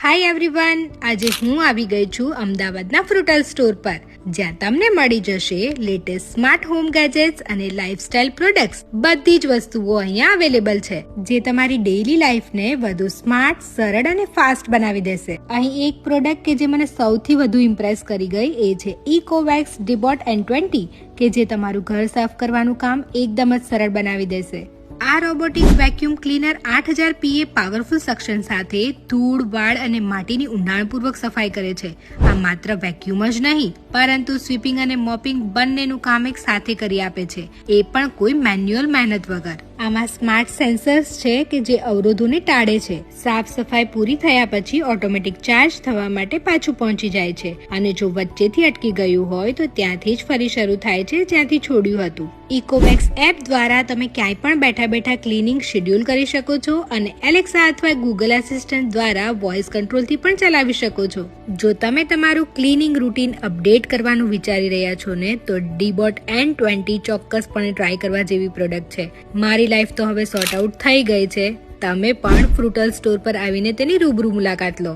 Hi everyone, આજે હું આવી ગઈ છું અમદાવાદના ફ્રુટલ સ્ટોર પર, જ્યાં તમને મળી જશે લેટેસ્ટ સ્માર્ટ હોમ ગેજેટ્સ અને લાઇફસ્ટાઇલ પ્રોડક્ટ્સ. બધી જ વસ્તુઓ અહીંયા અવેલેબલ છે, જે તમારી ડેઈલી લાઈફને વધુ સ્માર્ટ, સરળ અને ફાસ્ટ બનાવી દેશે. અહીં એક પ્રોડક્ટ કે જે મને સૌથી વધુ ઇમ્પ્રેસ કરી ગઈ એ છે ઇકોવેક્સ ડીબોટ N20, કે જે તમારું ઘર સાફ કરવાનું કામ એકદમ જ સરળ બનાવી દેશે. આ robotic vacuum cleaner 8000 PA powerful suction સાથે ધૂળ, વાળ અને માટીની ઊંડાણપૂર્વક સફાઈ કરે છે. આ માત્ર વેક્યુમ જ નહીં, પરંતુ સ્વીપિંગ અને મોપિંગ બંનેનું કામ એક સાથે કરી આપે છે, એ પણ કોઈ મેન્યુઅલ મહેનત વગર. આમાં સ્માર્ટ સેન્સર્સ છે કે જે અવરોધોને ટાળે છે. સાફ સફાઈ પૂરી થયા પછી ઓટોમેટિક ચાર્જ થવા માટે પાછું પહોંચી જાય છે, અને જો વચ્ચેથી અટકી ગયું હોય તો ત્યાંથી જ ફરી શરૂ થાય છે જ્યાંથી છોડ્યું હતું. ઇકોવેક્સ એપ દ્વારા તમે ક્યાંય પણ બેઠા ક્લીનિંગ શેડ્યુલ કરી શકો છો અને એલેક્સા અથવા ગૂગલ આસિસ્ટન્ટ દ્વારા વોઇસ કંટ્રોલથી પણ ચલાવી શકો છો. જો તમે તમારું ક્લીનિંગ રૂટીન અપડેટ કરવાનું વિચારી રહ્યા છો ને, તો ડીબોટ N20 ચોક્કસપણે ટ્રાય કરવા જેવી પ્રોડક્ટ છે. મારી લાઈફ તો હવે સોર્ટ આઉટ થઈ ગઈ છે. તમે પણ ફ્રુટલ સ્ટોર પર આવીને તેની રૂબરૂ મુલાકાત લો.